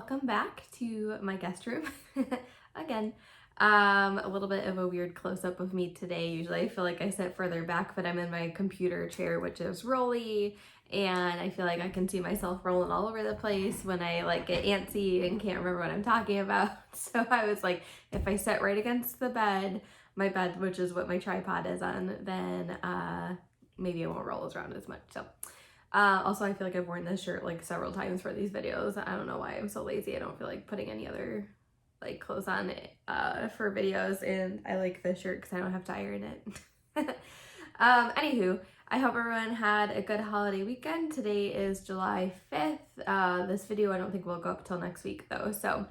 welcome back to my guest room again. A little bit of a weird close-up of me today. Usually I feel like I sit further back, but I'm in my computer chair, which is rolly, and I feel like I can see myself rolling all over the place when I like get antsy and can't remember what I'm talking about. So I was like, if I sit right against the bed, my bed, which is what my tripod is on, then maybe I won't roll around as much. So also, I feel like I've worn this shirt like several times for these videos. I don't know why I'm so lazy. I don't feel like putting any other like clothes on for videos, and I like this shirt because I don't have to iron it. Anywho, I hope everyone had a good holiday weekend. Today is July 5th. This video I don't think will go up till next week though. So,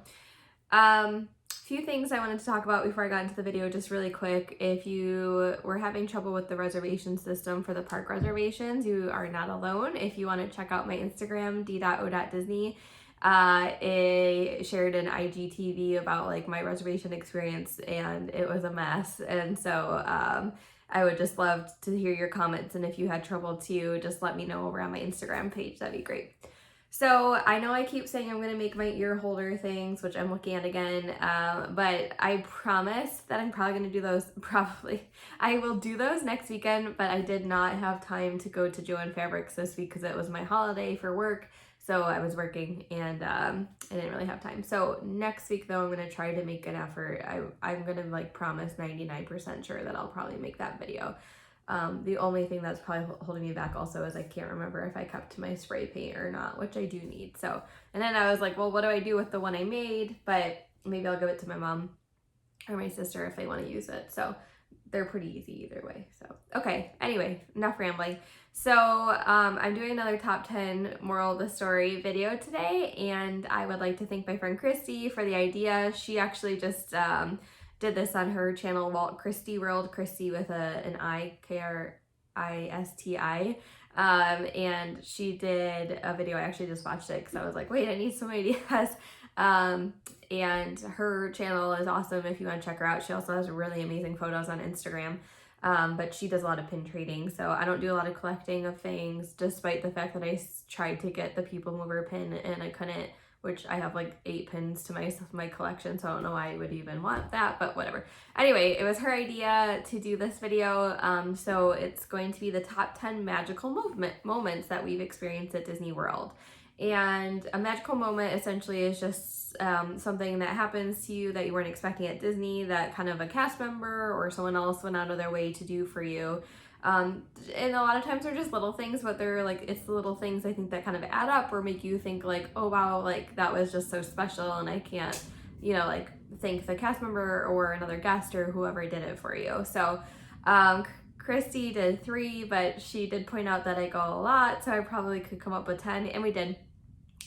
few things I wanted to talk about before I got into the video, just really quick. If you were having trouble with the reservation system for the park reservations, you are not alone. If you want to check out my Instagram, d.o.disney, I shared an IGTV about like my reservation experience, and it was a mess. And so I would just love to hear your comments, and if you had trouble too, just let me know over on my Instagram page. That'd be great. So I know I keep saying I'm going to make my ear holder things, which I'm looking at again, but I promise that I'm probably going to do those, I will do those next weekend, but I did not have time to go to Joann Fabrics this week because it was my holiday for work, so I was working, and I didn't really have time. So next week though, I'm going to try to make an effort. I'm going to like promise 99% sure that I'll probably make that video. The only thing that's probably holding me back also is I can't remember if I kept my spray paint or not, which I do need. So, and then I was like, well, what do I do with the one I made? But maybe I'll give it to my mom or my sister if they want to use it. So they're pretty easy either way. So, okay. Anyway, enough rambling. So, I'm doing another top 10 moral of the story video today, and I would like to thank my friend Christy for the idea. She actually just, did this on her channel, Walt Christie World, Christy with an I, Kristi. And she did a video. I actually just watched it because I was like, wait, I need some ideas. And her channel is awesome if you want to check her out. She also has really amazing photos on Instagram. But she does a lot of pin trading, so I don't do a lot of collecting of things, despite the fact that I tried to get the People Mover pin and I couldn't, which I have like 8 pins to my collection, so I don't know why I would even want that, but whatever. Anyway, it was her idea to do this video, so it's going to be the top 10 magical moments that we've experienced at Disney World. And a magical moment essentially is just something that happens to you that you weren't expecting at Disney, that kind of a cast member or someone else went out of their way to do for you. And a lot of times they're just little things, but they're like, it's the little things I think that kind of add up or make you think like, oh wow, like that was just so special, and I can't, you know, like thank the cast member or another guest or whoever did it for you. So Christy did 3, but she did point out that I go a lot, so I probably could come up with 10, and we did.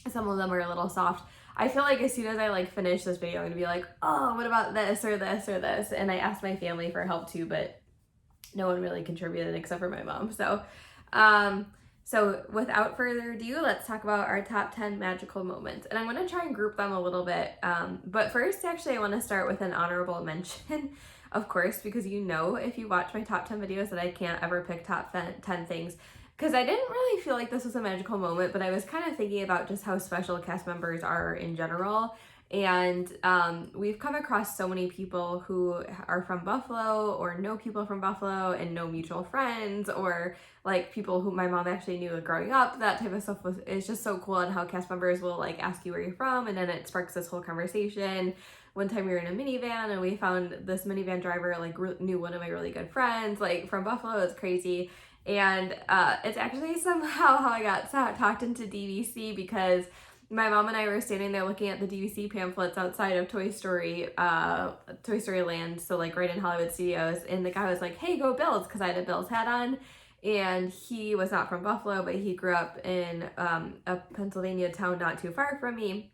Some of them are a little soft. I feel like as soon as I like finish this video, I'm gonna be like, oh, what about this or this or this? And I asked my family for help too, but no one really contributed except for my mom. So, so without further ado, let's talk about our top 10 magical moments. And I'm going to try and group them a little bit. But first, actually, I want to start with an honorable mention, of course, because you know, if you watch my top 10 videos, that I can't ever pick top 10 things. Because I didn't really feel like this was a magical moment, but I was kind of thinking about just how special cast members are in general. And we've come across so many people who are from Buffalo or know people from Buffalo and know mutual friends, or like people who my mom actually knew growing up. That type of stuff is just so cool, and how cast members will like ask you where you're from, and then it sparks this whole conversation. One time we were in a minivan and we found this minivan driver like knew one of my really good friends like from Buffalo. It's crazy. And it's actually somehow how I got talked into DVC, because my mom and I were standing there looking at the DVC pamphlets outside of Toy Story Land, so like right in Hollywood Studios, and the guy was like, hey, go Bills, because I had a Bills hat on, and he was not from Buffalo, but he grew up in a Pennsylvania town not too far from me,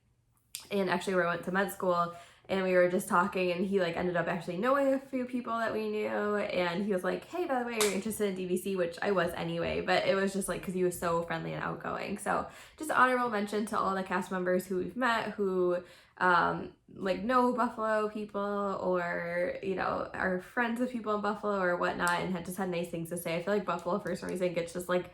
and actually where I went to med school. And we were just talking, and he like ended up actually knowing a few people that we knew, and he was like, hey, by the way, you're interested in DVC, which I was anyway, but it was just like, because he was so friendly and outgoing. So just honorable mention to all the cast members who we've met, who like know Buffalo people, or, you know, are friends with people in Buffalo or whatnot, and had just had nice things to say. I feel like Buffalo for some reason gets just like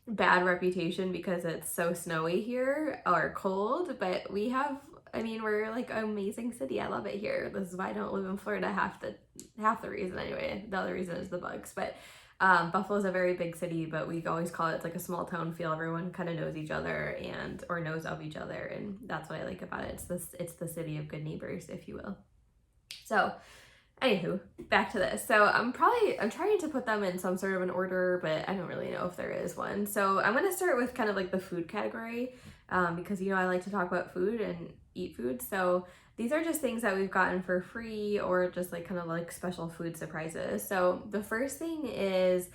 bad reputation because it's so snowy here or cold, but we have I mean, we're like an amazing city. I love it here. This is why I don't live in Florida, half the reason anyway. The other reason is the bugs. But Buffalo's a very big city, but we always call it like a small town feel. Everyone kind of knows each other or knows of each other, and that's what I like about it. It's the city of good neighbors, if you will. So anywho, back to this. So I'm trying to put them in some sort of an order, but I don't really know if there is one. So I'm going to start with kind of like the food category, because I like to talk about food and eat food. So these are just things that we've gotten for free or just like kind of like special food surprises. So the first thing is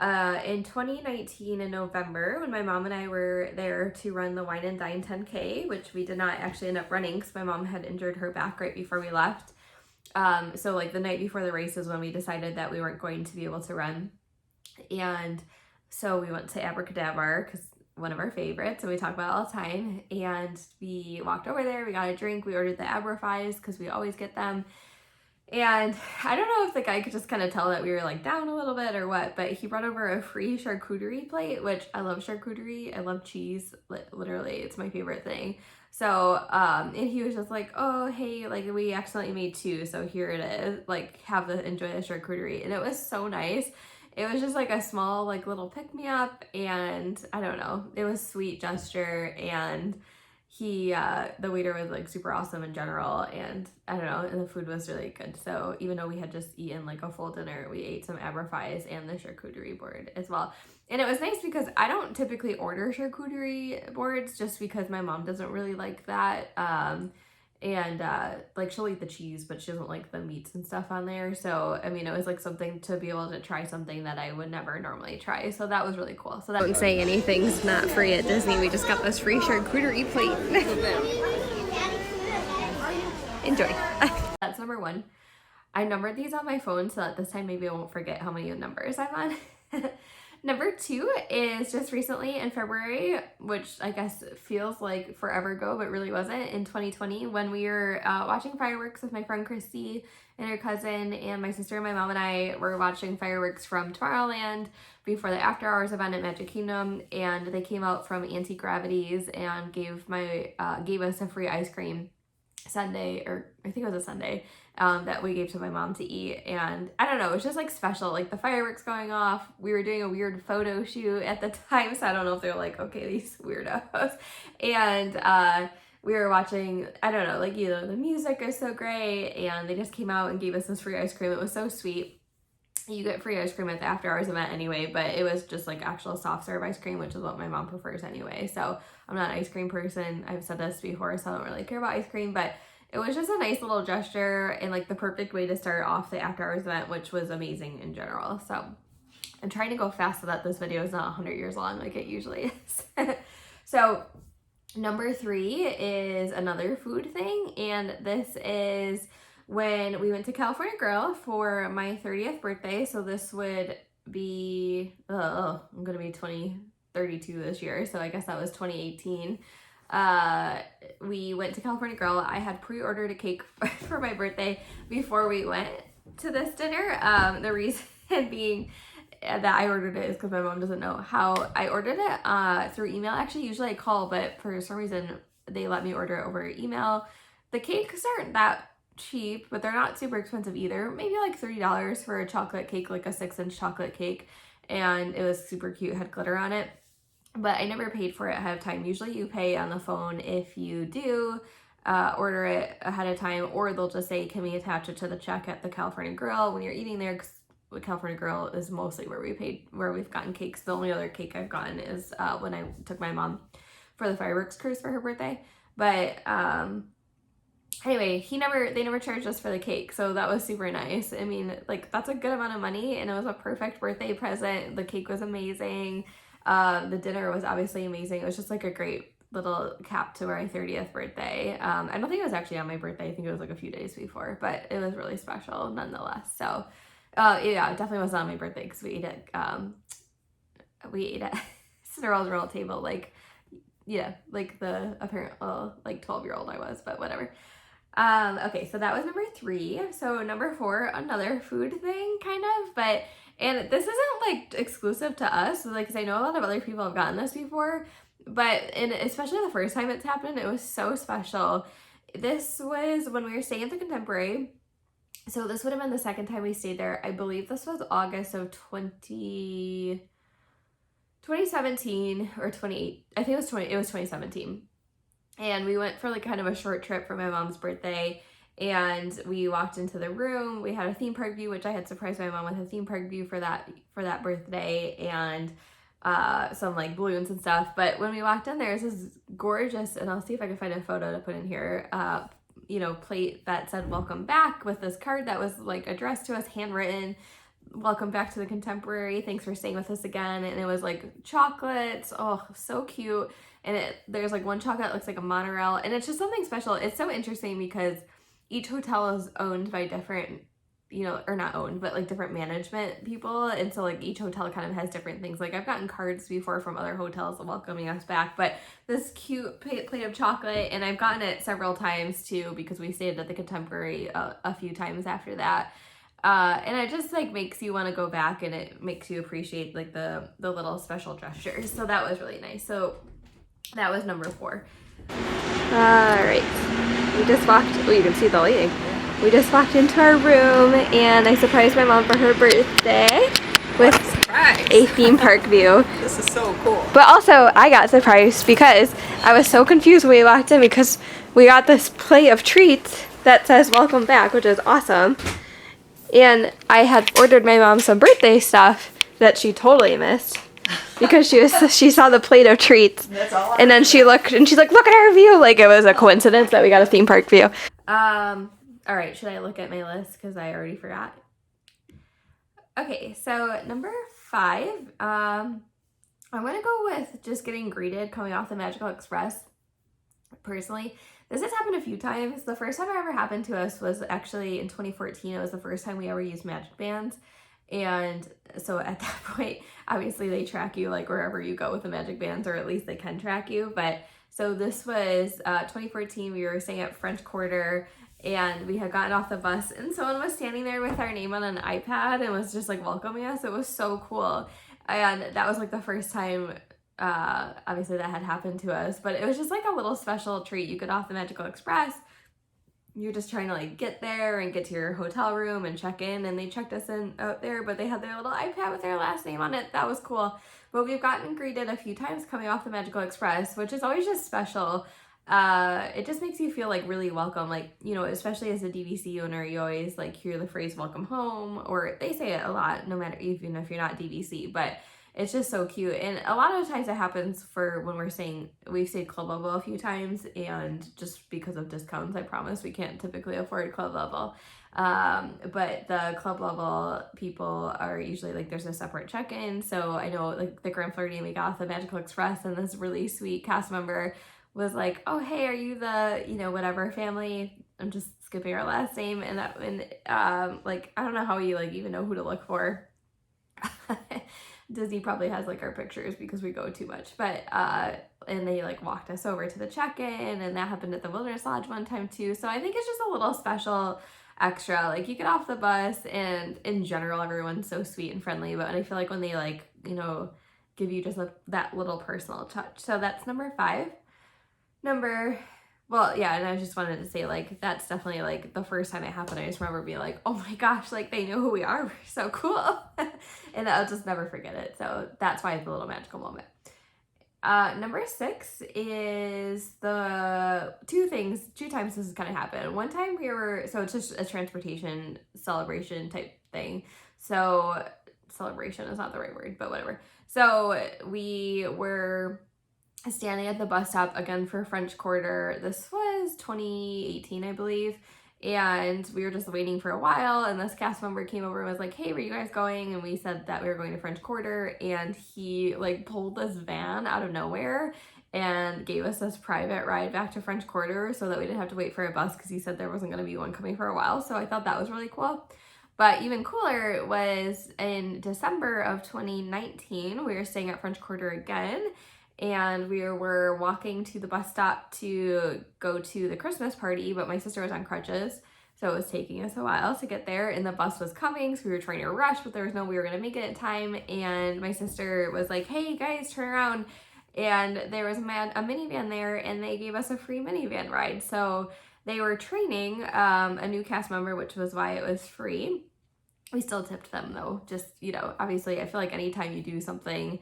in 2019 in November, when my mom and I were there to run the Wine and Dine 10K, which we did not actually end up running because my mom had injured her back right before we left. So like the night before the race is when we decided that we weren't going to be able to run. And so we went to Abracadabra because one of our favorites and we talk about it all the time. And we walked over there, we got a drink, we ordered the Abra Fries because we always get them. And I don't know if the guy could just kind of tell that we were like down a little bit or what, but he brought over a free charcuterie plate, which I love charcuterie. I love cheese. Literally, it's my favorite thing. So, and he was just like, oh, hey, like we accidentally made two. So here it is, like enjoy the charcuterie. And it was so nice. It was just like a small, like little pick me up. And I don't know, it was a sweet gesture. And the waiter was like super awesome in general, and I don't know, and the food was really good. So even though we had just eaten like a full dinner, we ate some Abra Fries and the charcuterie board as well. And it was nice because I don't typically order charcuterie boards just because my mom doesn't really like that. Like she'll eat the cheese, but she doesn't like the meats and stuff on there. So, I mean, it was like something to be able to try something that I would never normally try. So that was really cool. So that don't say anything's not free at Disney. We just got this free charcuterie plate. Enjoy. That's number one. I numbered these on my phone so that this time maybe I won't forget how many numbers I'm on. Number two is just recently in February, which I guess feels like forever ago, but really wasn't, in 2020, when we were watching fireworks with my friend Christy and her cousin, and my sister and my mom and I were watching fireworks from Tomorrowland before the after hours event at Magic Kingdom, and they came out from Anti-Gravity's and gave us a free ice cream Sunday, or I think it was a Sunday, that we gave to my mom to eat. And I don't know, it was just like special, like the fireworks going off. We were doing a weird photo shoot at the time, so I don't know if they're like, okay, these weirdos. And we were watching, I don't know, like, the music is so great, and they just came out and gave us this free ice cream. It was so sweet. You get free ice cream at the after hours event anyway, but it was just like actual soft serve ice cream, which is what my mom prefers anyway. So I'm not an ice cream person. I've said this before, so I don't really care about ice cream, but it was just a nice little gesture and like the perfect way to start off the after hours event, which was amazing in general. So I'm trying to go fast so that this video is not 100 years long like it usually is. So number three is another food thing, and this is when we went to California Grill for my 30th birthday. So this would be, I'm gonna be 32 this year, so I guess that was 2018. We went to California Grill. I had pre-ordered a cake for my birthday before we went to this dinner. The reason being that I ordered it is because my mom doesn't know how I ordered it through email. Actually, usually I call, but for some reason they let me order it over email. The cakes aren't that cheap, but they're not super expensive either. Maybe like $30 for a chocolate cake, like a 6-inch chocolate cake, and it was super cute, had glitter on it. But I never paid for it ahead of time. Usually you pay on the phone if you do order it ahead of time, or they'll just say, can we attach it to the check at the California Grill when you're eating there, because the California Grill is mostly where we've gotten cakes. The only other cake I've gotten is when I took my mom for the fireworks cruise for her birthday. But anyway, they never charged us for the cake, so that was super nice. I mean, like, that's a good amount of money, and it was a perfect birthday present. The cake was amazing. The dinner was obviously amazing. It was just like a great little cap to my 30th birthday. I don't think it was actually on my birthday. I think it was like a few days before, but it was really special nonetheless. So, yeah, it definitely was on my birthday because we ate at Cinderella's Royal Table, like, yeah, like the apparent, like 12-year-old I was, but whatever. Okay, so that was number three. So number four, another food thing, kind of, and this isn't like exclusive to us, like, because I know a lot of other people have gotten this before, but especially the first time it's happened, it was so special. this was when we were staying at the Contemporary. So this would have been the second time we stayed there. I believe this was August of 2017 or 28. I think it was 2017. And we went for like kind of a short trip for my mom's birthday. And we walked into the room. We had a theme park view, which I had surprised my mom with a theme park view for that birthday, and some like balloons and stuff. But when we walked in there, it was gorgeous, and I'll see if I can find a photo to put in here. Plate that said "Welcome Back" with this card that was like addressed to us, handwritten. Welcome back to the Contemporary. Thanks for staying with us again. And it was like chocolates. Oh, so cute. And there's like one chocolate that looks like a monorail, and it's just something special. It's so interesting because each hotel is owned by different, or not owned, but like different management people. And so like each hotel kind of has different things. Like I've gotten cards before from other hotels welcoming us back, but this cute plate of chocolate, and I've gotten it several times too, because we stayed at the Contemporary a few times after that. And it just like makes you want to go back, and it makes you appreciate like the little special gestures. So that was really nice. So that was number 4. All right. We just walked, you can see the lighting. We just walked into our room, and I surprised my mom for her birthday with a theme park view. This is so cool. But also, I got surprised because I was so confused when we walked in, because we got this plate of treats that says "Welcome Back," which is awesome. And I had ordered my mom some birthday stuff that she totally missed, because she saw the plate of treats, and then she looked and she's like, "Look at our view!" Like it was a coincidence that we got a theme park view. All right, should I look at my list because I already forgot? Okay, so number 5, I'm gonna go with just getting greeted coming off the Magical Express. Personally, this has happened a few times. The first time it ever happened to us was actually in 2014. It was the first time we ever used Magic Bands. And so at that point, obviously they track you like wherever you go with the Magic Bands, or at least they can track you. But so this was 2014. We were staying at French Quarter, and we had gotten off the bus, and someone was standing there with our name on an iPad and was just like welcoming us. It was so cool. And that was like the first time obviously that had happened to us, but it was just like a little special treat. You get off the Magical Express, you're just trying to like get there and get to your hotel room and check in, and they checked us in out there, but they had their little iPad with their last name on it. That was cool. But we've gotten greeted a few times coming off the Magical Express, which is always just special. It just makes you feel like really welcome, like, especially as a DVC owner, you always like hear the phrase "welcome home," or they say it a lot, no matter, even if you're not DVC, but it's just so cute. And a lot of times it happens for when we've stayed Club Level a few times, and just because of discounts, I promise we can't typically afford Club Level. But the Club Level people are usually like, there's a separate check-in. So I know like the Grand Floridian, we got off the Magical Express, and this really sweet cast member was like, "Oh, hey, are you the, whatever family?" I'm just skipping our last name. And like, I don't know how you like even know who to look for. Disney probably has like our pictures because we go too much, but and they like walked us over to the check-in, and that happened at the Wilderness Lodge one time too. So I think it's just a little special extra. Like you get off the bus, and in general everyone's so sweet and friendly, but I feel like when they like give you just that little personal touch. So that's number 5. And I just wanted to say, like, that's definitely, like, the first time it happened, I just remember being like, oh my gosh, like, they know who we are. We're so cool. And I'll just never forget it. So that's why it's a little magical moment. Number 6 is the two times this has kind of happened. One time so it's just a transportation celebration type thing. So celebration is not the right word, but whatever. So we were standing at the bus stop again for French Quarter. This was 2018, I believe. And we were just waiting for a while, and this cast member came over and was like, "Hey, where are you guys going?" And we said that we were going to French Quarter, and he like pulled this van out of nowhere and gave us this private ride back to French Quarter so that we didn't have to wait for a bus, because he said there wasn't going to be one coming for a while. So I thought that was really cool. But even cooler was in December of 2019, we were staying at French Quarter again, and we were walking to the bus stop to go to the Christmas party, but my sister was on crutches, so it was taking us a while to get there, and the bus was coming, so we were trying to rush, but there was no way we were going to make it in time. And my sister was like, "Hey guys, turn around." And there was a minivan there, and they gave us a free minivan ride. So they were training a new cast member, which was why it was free. We still tipped them though. Just, you know, obviously I feel like anytime you do something,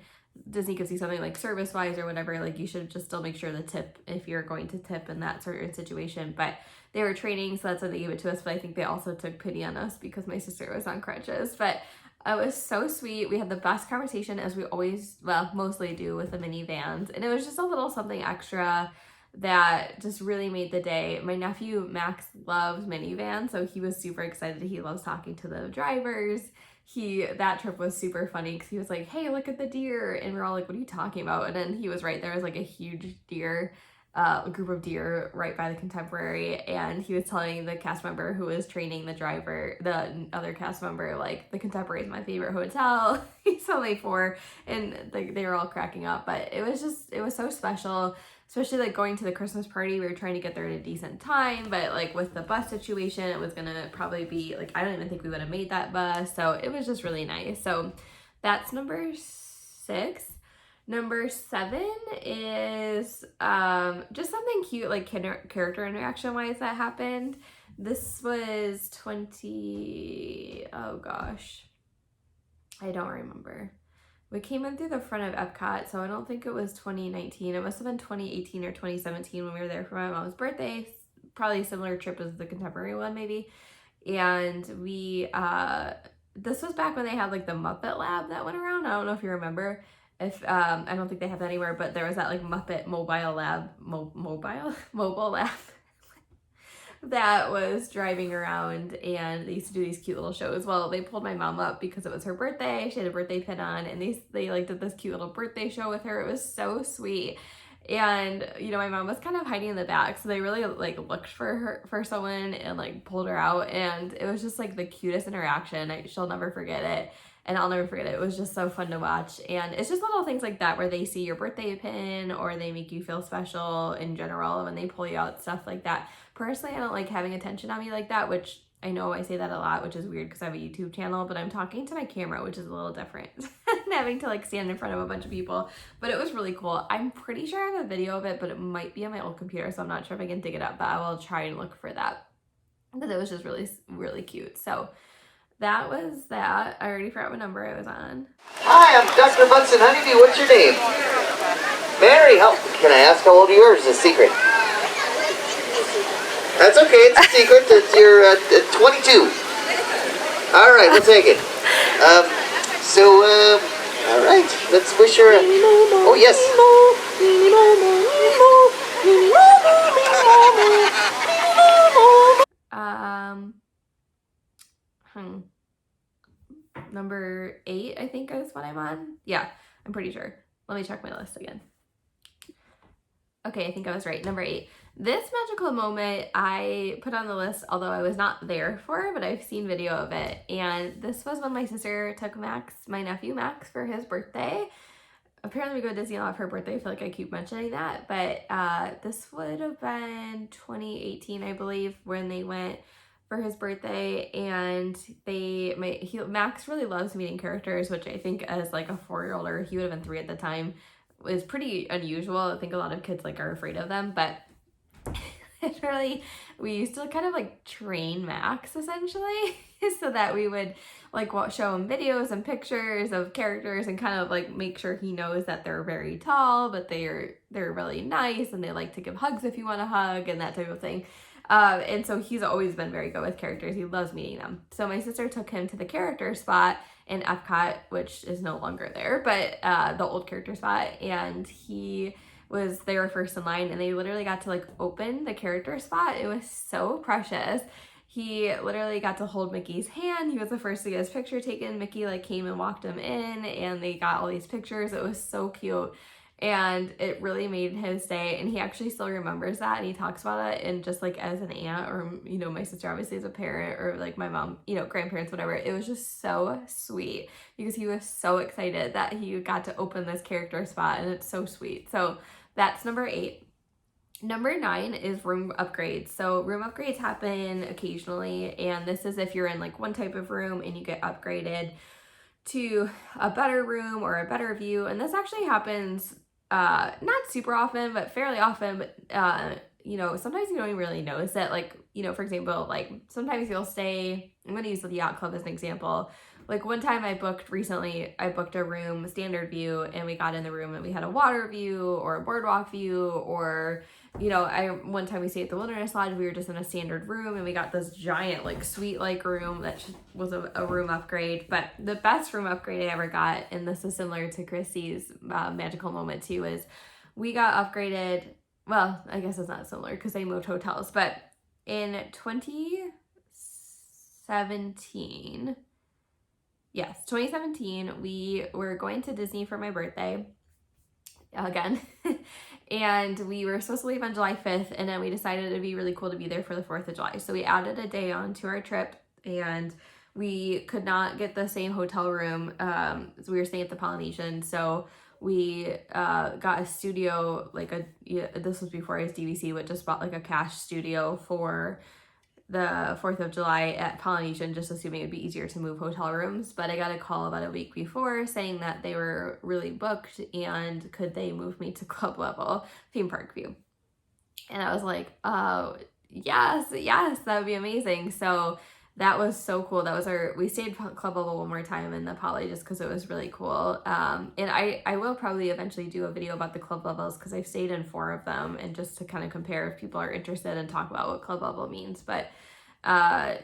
Disney gives you something like service wise or whatever, like you should just still make sure to tip if you're going to tip in that certain situation. But they were training, so that's why they gave it to us. But I think they also took pity on us because my sister was on crutches. But it was so sweet. We had the best conversation, as we always, well, mostly do with the minivans. And it was just a little something extra that just really made the day. My nephew Max loves minivans, so he was super excited. He loves talking to the drivers. That trip was super funny because he was like, hey, look at the deer, and we're all like, what are you talking about? And then he was right, there was like a huge deer, a group of deer right by the Contemporary, and he was telling the cast member who was training the driver, the other cast member, like, the Contemporary is my favorite hotel. He's only 4, and they were all cracking up. But it was so special, especially like going to the Christmas party. We were trying to get there at a decent time, but like with the bus situation, it was gonna probably be like, I don't even think we would have made that bus. So it was just really nice. So that's number 6. Number 7 is just something cute, like character interaction wise that happened. This was oh gosh, I don't remember. We came in through the front of Epcot, so I don't think it was 2019. It must have been 2018 or 2017 when we were there for my mom's birthday. Probably a similar trip as the Contemporary one, maybe. And this was back when they had like the Muppet Lab that went around. I don't know if you remember. I don't think they have that anymore, but there was that like Muppet mobile lab, mobile lab that was driving around, and they used to do these cute little shows. Well, they pulled my mom up because it was her birthday. She had a birthday pin on, and they like did this cute little birthday show with her. It was so sweet. And, you know, my mom was kind of hiding in the back, so they really like looked for someone and like pulled her out, and it was just like the cutest interaction. She'll never forget it. And I'll never forget it. It was just so fun to watch. And it's just little things like that where they see your birthday pin or they make you feel special in general when they pull you out, stuff like that. Personally, I don't like having attention on me like that, which I know I say that a lot, which is weird because I have a YouTube channel, but I'm talking to my camera, which is a little different than having to like stand in front of a bunch of people. But it was really cool. I'm pretty sure I have a video of it, but it might be on my old computer, so I'm not sure if I can dig it up, but I will try and look for that. But it was just really, really cute. So that was that. I already forgot what number I was on. Hi, I'm Dr. Bunsen Honeybee. What's your name? Mary. Can I ask how old you are? Is it a secret? That's okay. It's a secret. You're 22. All right, we'll take it. All right. Let's wish her a... Oh, yes. Number 8, I think is what I'm on. Yeah, I'm pretty sure. Let me check my list again. Okay, I think I was right. Number 8. This magical moment I put on the list, although I was not there for, but I've seen video of it. And this was when my sister took my nephew Max, for his birthday. Apparently we go to Disney a lot for her birthday. I feel like I keep mentioning that. But this would have been 2018, I believe, when they went for his birthday. And Max really loves meeting characters, which I think as like a 4-year-old, or he would have been 3 at the time, was pretty unusual. I think a lot of kids like are afraid of them, but literally we used to kind of like train Max essentially so that we would like show him videos and pictures of characters and kind of like make sure he knows that they're very tall, but they're really nice and they like to give hugs if you want a hug and that type of thing. And so he's always been very good with characters. He loves meeting them. So my sister took him to the character spot in Epcot, which is no longer there, but the old character spot, and he was there first in line, and they literally got to like open the character spot. It was so precious. He literally got to hold Mickey's hand. He was the first to get his picture taken. Mickey like came and walked him in, and they got all these pictures. It was so cute. And it really made his day, and he actually still remembers that, and he talks about it, and just like as an aunt, or you know, my sister obviously as a parent, or like my mom, you know, grandparents, whatever, it was just so sweet because he was so excited that he got to open this character spot, and it's so sweet. So that's number 8. Number 9 is room upgrades. So room upgrades happen occasionally, and this is if you're in like one type of room and you get upgraded to a better room or a better view. And this actually happens not super often, but fairly often. But you know, sometimes you don't even really notice it. Like, you know, for example, like sometimes you'll stay, I'm going to use the yacht club as an example. Like one time I booked a room, standard view, and we got in the room and we had a water view or a boardwalk view, or, you know, one time we stayed at the Wilderness Lodge, we were just in a standard room and we got this giant like suite-like room that was a room upgrade. But the best room upgrade I ever got, and this is similar to Chrissy's magical moment too, is we got upgraded. Well, I guess it's not similar because they moved hotels, but in 2017, yes, 2017, we were going to Disney for my birthday again. And we were supposed to leave on July 5th, and then we decided it'd be really cool to be there for the 4th of July. So we added a day on to our trip, and we could not get the same hotel room. So we were staying at the Polynesian. So we got a studio, this was before I was DVC, but just bought like a cash studio for the 4th of July at Polynesian, just assuming it'd be easier to move hotel rooms. But I got a call about a week before saying that they were really booked and could they move me to club level theme park view. And I was like, yes, that would be amazing. So that was so cool. We stayed club level one more time in the Poly just because it was really cool. And I will probably eventually do a video about the club levels because I've stayed in 4 of them, and just to kind of compare if people are interested and talk about what club level means. But my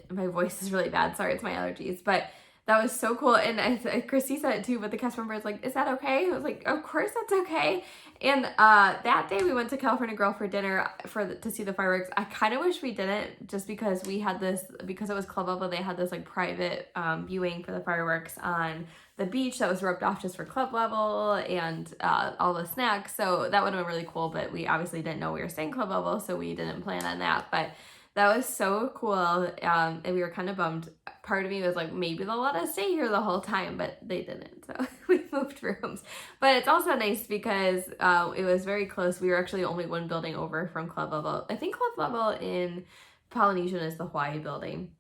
voice is really bad. Sorry, it's my allergies. But that was so cool. And Christy said it too, but the cast member was like, is that okay? I was like, of course that's okay. And that day we went to California Grill for dinner to see the fireworks. I kind of wish we didn't, just because because it was club level, they had this like private viewing for the fireworks on the beach that was roped off just for club level, and all the snacks. So that would have been really cool, but we obviously didn't know we were staying club level, so we didn't plan on that. But that was so cool, and we were kind of bummed. Part of me was like, maybe they'll let us stay here the whole time, but they didn't, so we moved rooms. But it's also nice because it was very close. We were actually only one building over from club level. I think club level in Polynesian is the Hawaii building,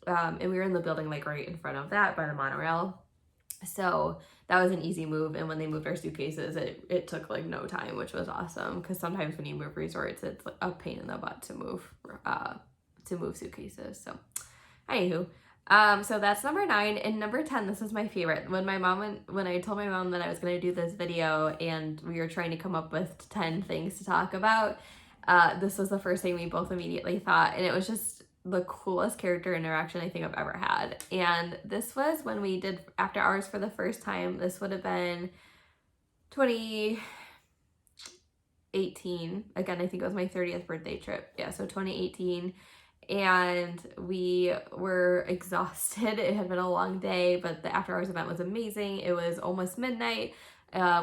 and we were in the building like right in front of that by the monorail. So that was an easy move, and when they moved our suitcases, it took like no time, which was awesome, because sometimes when you move resorts, it's like a pain in the butt to move suitcases. So anywho, so that's number 9. And number 10, this is my favorite. When I told my mom that I was going to do this video and we were trying to come up with 10 things to talk about, this was the first thing we both immediately thought, and it was just the coolest character interaction I think I've ever had. And this was when we did After Hours for the first time. This would have been 2018. Again, I think it was my 30th birthday trip. Yeah, so 2018. And we were exhausted. It had been a long day, but the After Hours event was amazing. It was almost midnight,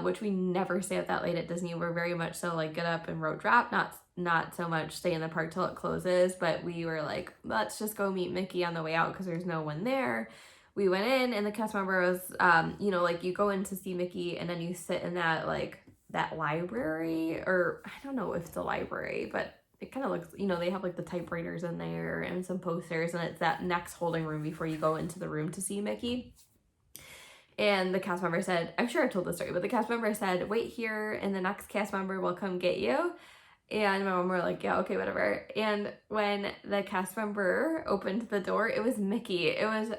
which we never stay up that late at Disney. We're very much so like get up and road drop, not so much stay in the park till it closes. But we were like, let's just go meet Mickey on the way out because there's no one there. We went in, and the cast member was, like you go in to see Mickey, and then you sit in that library, or I don't know if it's a library, but it kind of looks, they have like the typewriters in there and some posters, and it's that next holding room before you go into the room to see Mickey. And the cast member said, I'm sure I told this story, but the cast member said, wait here and the next cast member will come get you. And my mom were like, yeah, okay, whatever. And when the cast member opened the door, it was Mickey. It was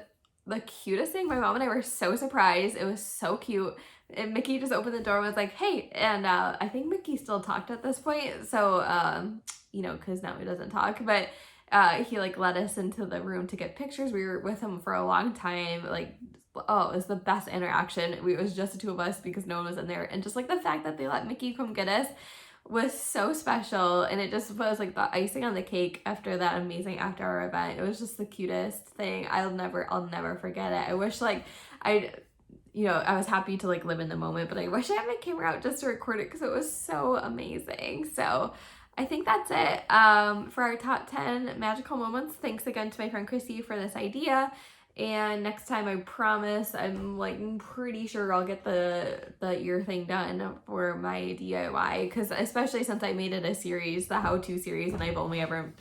the cutest thing. My mom and I were so surprised. It was so cute. And Mickey just opened the door and was like, hey. And I think Mickey still talked at this point. So, because now he doesn't talk. But he let us into the room to get pictures. We were with him for a long time. It was the best interaction. It was just the 2 of us because no one was in there. And just the fact that they let Mickey come get us was so special, and it just was like the icing on the cake after that amazing After Hour event. It was just the cutest thing. I'll never forget it. I wish I was happy to live in the moment, but I wish I had my camera out just to record it because it was so amazing. So I think that's it for our top 10 magical moments. Thanks again to my friend Chrissy for this idea. And next time, I promise, I'm pretty sure I'll get the ear thing done for my DIY, because especially since I made it a series, the how-to series, and I've only ever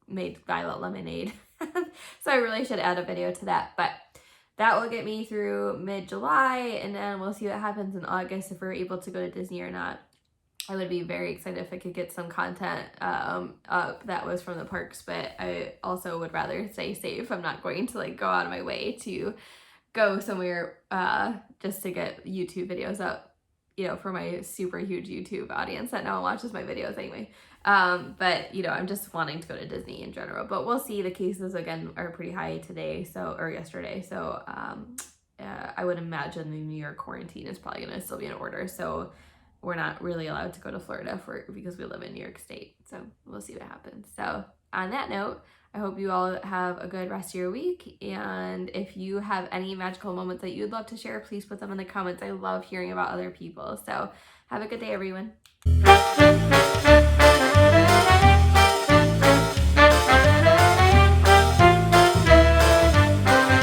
made Violet Lemonade. So I really should add a video to that. But that will get me through mid-July, and then we'll see what happens in August if we're able to go to Disney or not. I would be very excited if I could get some content up that was from the parks, but I also would rather stay safe. I'm not going to like go out of my way to go somewhere just to get YouTube videos up, you know, for my super huge YouTube audience that no one watches my videos anyway. But you know, I'm just wanting to go to Disney in general, but we'll see. The cases again are pretty high today, or yesterday. So I would imagine the New York quarantine is probably gonna still be in order. So we're not really allowed to go to Florida because we live in New York State. So we'll see what happens. So on that note, I hope you all have a good rest of your week. And if you have any magical moments that you'd love to share, please put them in the comments. I love hearing about other people. So have a good day, everyone.